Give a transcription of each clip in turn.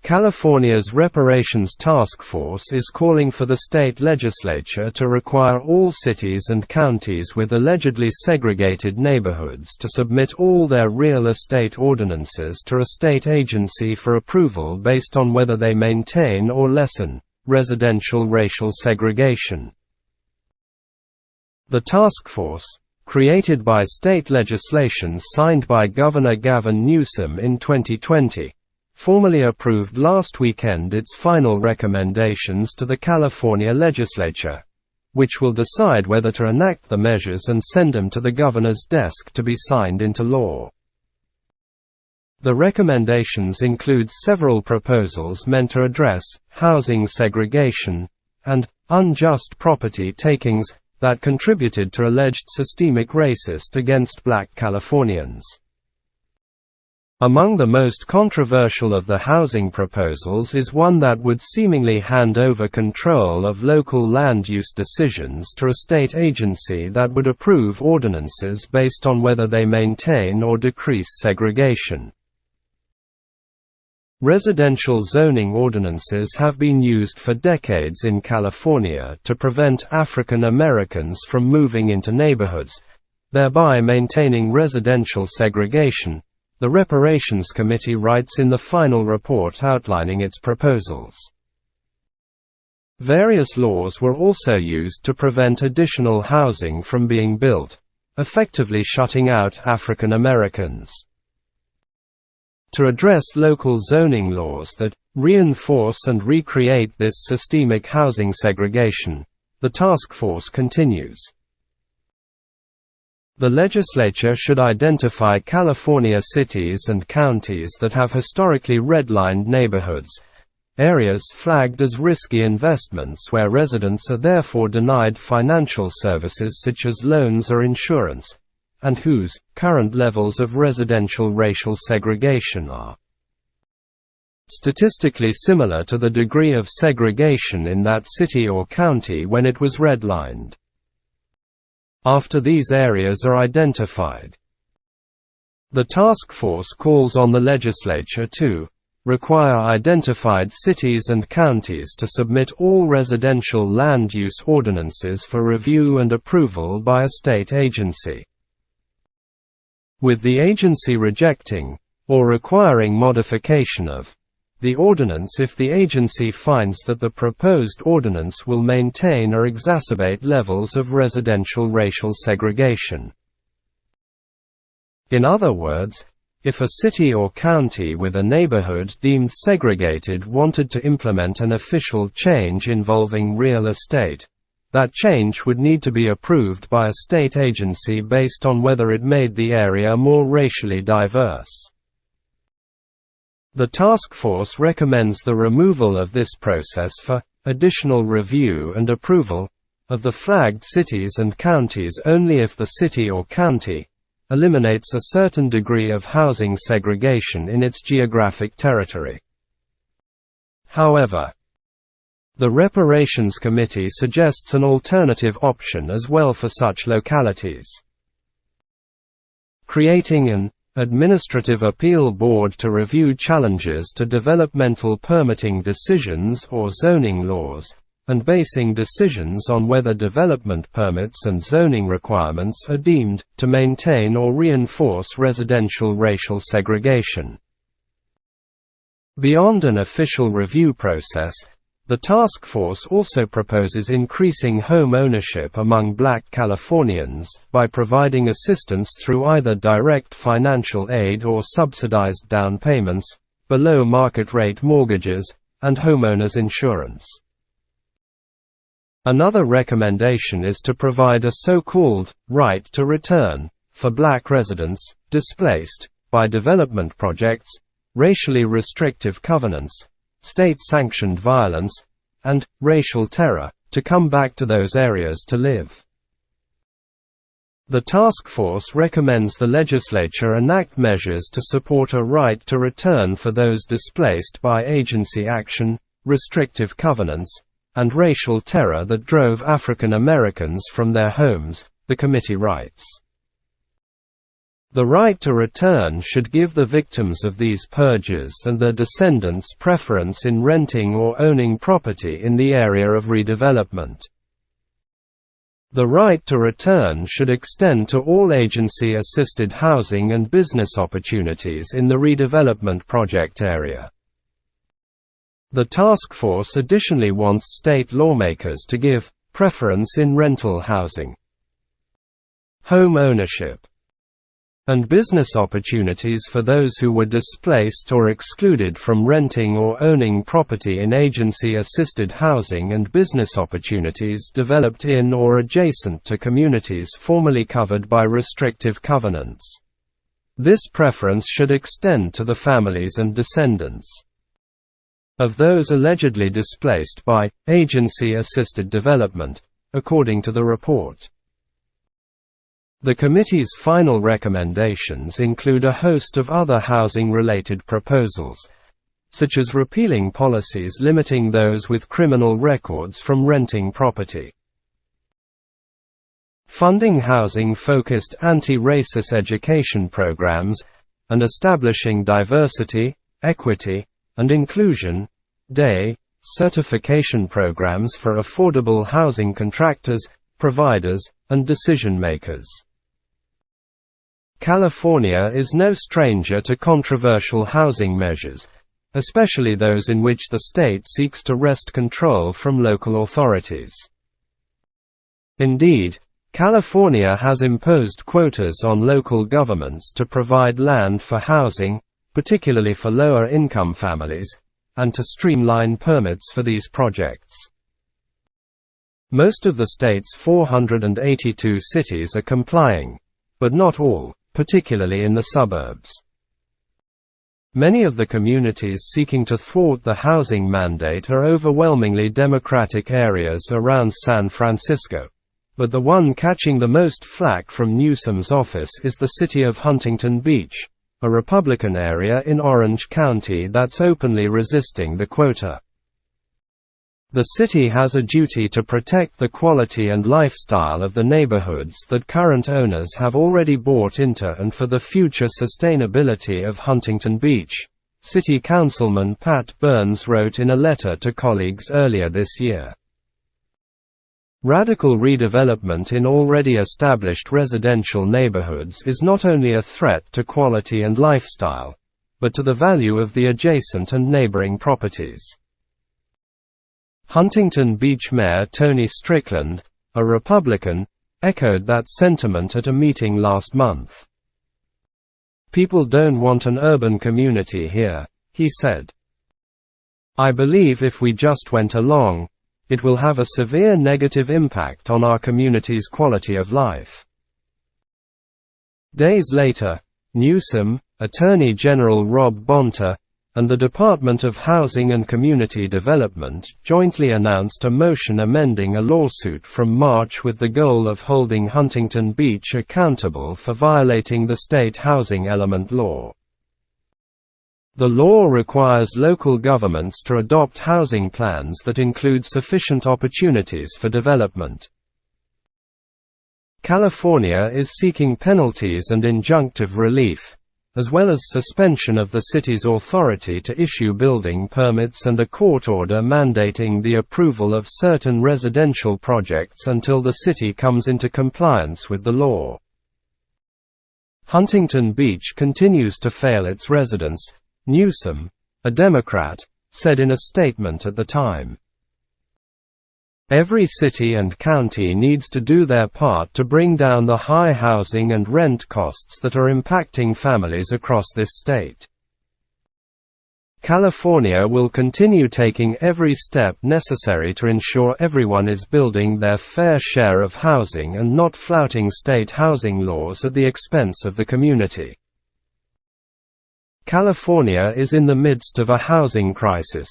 California's Reparations Task Force is calling for the state legislature to require all cities and counties with allegedly segregated neighborhoods to submit all their real estate ordinances to a state agency for approval based on whether they maintain or lessen residential racial segregation. The task force, created by state legislation signed by Governor Gavin Newsom in 2020, formally approved last weekend its final recommendations to the California legislature, which will decide whether to enact the measures and send them to the governor's desk to be signed into law. The recommendations include several proposals meant to address housing segregation and unjust property takings that contributed to alleged systemic racist against Black Californians. Among the most controversial of the housing proposals is one that would seemingly hand over control of local land use decisions to a state agency that would approve ordinances based on whether they maintain or decrease segregation. Residential zoning ordinances have been used for decades in California to prevent African Americans from moving into neighborhoods, thereby maintaining residential segregation, the Reparations Committee writes in the final report outlining its proposals. Various laws were also used to prevent additional housing from being built, effectively shutting out African Americans. To address local zoning laws that reinforce and recreate this systemic housing segregation, the task force continues. The legislature should identify California cities and counties that have historically redlined neighborhoods, areas flagged as risky investments where residents are therefore denied financial services such as loans or insurance, and whose current levels of residential racial segregation are statistically similar to the degree of segregation in that city or county when it was redlined. After these areas are identified, the task force calls on the legislature to require identified cities and counties to submit all residential land use ordinances for review and approval by a state agency, with the agency rejecting or requiring modification of the ordinance if the agency finds that the proposed ordinance will maintain or exacerbate levels of residential racial segregation. In other words, if a city or county with a neighborhood deemed segregated wanted to implement an official change involving real estate, that change would need to be approved by a state agency based on whether it made the area more racially diverse. The task force recommends the removal of this process for additional review and approval of the flagged cities and counties only if the city or county eliminates a certain degree of housing segregation in its geographic territory. However, the Reparations Committee suggests an alternative option as well for such localities. Creating an administrative appeal board to review challenges to developmental permitting decisions or zoning laws, and basing decisions on whether development permits and zoning requirements are deemed to maintain or reinforce residential racial segregation. Beyond an official review process, the task force also proposes increasing home ownership among Black Californians by providing assistance through either direct financial aid or subsidized down payments, below market rate mortgages, and homeowners insurance. Another recommendation is to provide a so-called right to return for Black residents displaced by development projects, racially restrictive covenants, state-sanctioned violence, and racial terror, to come back to those areas to live. The task force recommends the legislature enact measures to support a right to return for those displaced by agency action, restrictive covenants, and racial terror that drove African Americans from their homes, the committee writes. The right to return should give the victims of these purges and their descendants preference in renting or owning property in the area of redevelopment. The right to return should extend to all agency-assisted housing and business opportunities in the redevelopment project area. The task force additionally wants state lawmakers to give preference in rental housing, home ownership, and business opportunities for those who were displaced or excluded from renting or owning property in agency-assisted housing and business opportunities developed in or adjacent to communities formerly covered by restrictive covenants. This preference should extend to the families and descendants of those allegedly displaced by agency-assisted development, according to the report. The committee's final recommendations include a host of other housing-related proposals, such as repealing policies limiting those with criminal records from renting property, funding housing-focused anti-racist education programs, and establishing diversity, equity, and inclusion day certification programs for affordable housing contractors, providers, and decision-makers. California is no stranger to controversial housing measures, especially those in which the state seeks to wrest control from local authorities. Indeed, California has imposed quotas on local governments to provide land for housing, particularly for lower-income families, and to streamline permits for these projects. Most of the state's 482 cities are complying, but not all, particularly in the suburbs. Many of the communities seeking to thwart the housing mandate are overwhelmingly Democratic areas around San Francisco, but the one catching the most flack from Newsom's office is the city of Huntington Beach, a Republican area in Orange County that's openly resisting the quota. The city has a duty to protect the quality and lifestyle of the neighborhoods that current owners have already bought into and for the future sustainability of Huntington Beach, City Councilman Pat Burns wrote in a letter to colleagues earlier this year. Radical redevelopment in already established residential neighborhoods is not only a threat to quality and lifestyle, but to the value of the adjacent and neighboring properties. Huntington Beach Mayor Tony Strickland, a Republican, echoed that sentiment at a meeting last month. "People don't want an urban community here," he said. "I believe if we just went along, it will have a severe negative impact on our community's quality of life." Days later, Newsom, Attorney General Rob Bonta, and the Department of Housing and Community Development jointly announced a motion amending a lawsuit from March with the goal of holding Huntington Beach accountable for violating the state housing element law. The law requires local governments to adopt housing plans that include sufficient opportunities for development. California is seeking penalties and injunctive relief, as well as suspension of the city's authority to issue building permits and a court order mandating the approval of certain residential projects until the city comes into compliance with the law. Huntington Beach continues to fail its residents, Newsom, a Democrat, said in a statement at the time. "Every city and county needs to do their part to bring down the high housing and rent costs that are impacting families across this state. California will continue taking every step necessary to ensure everyone is building their fair share of housing and not flouting state housing laws at the expense of the community." California is in the midst of a housing crisis,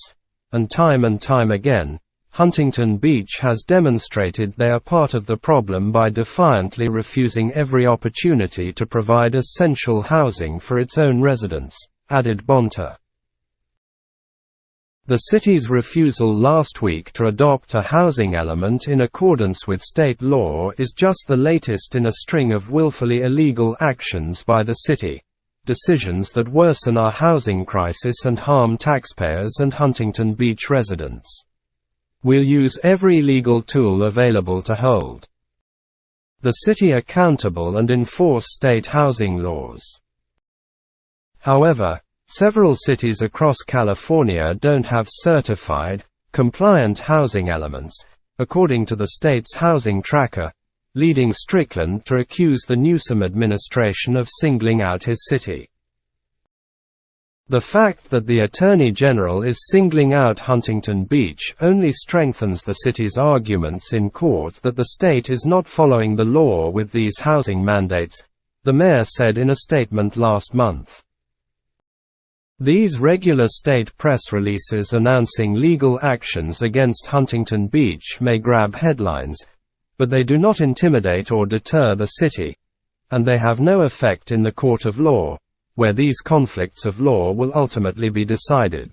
and time again, Huntington Beach has demonstrated they are part of the problem by defiantly refusing every opportunity to provide essential housing for its own residents, added Bonta. The city's refusal last week to adopt a housing element in accordance with state law is just the latest in a string of willfully illegal actions by the city, decisions that worsen our housing crisis and harm taxpayers and Huntington Beach residents. We'll use every legal tool available to hold the city accountable and enforce state housing laws. However, several cities across California don't have certified, compliant housing elements, according to the state's housing tracker, leading Strickland to accuse the Newsom administration of singling out his city. The fact that the Attorney General is singling out Huntington Beach only strengthens the city's arguments in court that the state is not following the law with these housing mandates, the mayor said in a statement last month. These regular state press releases announcing legal actions against Huntington Beach may grab headlines, but they do not intimidate or deter the city, and they have no effect in the court of law, where these conflicts of law will ultimately be decided.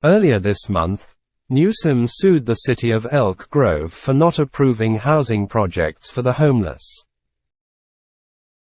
Earlier this month, Newsom sued the city of Elk Grove for not approving housing projects for the homeless.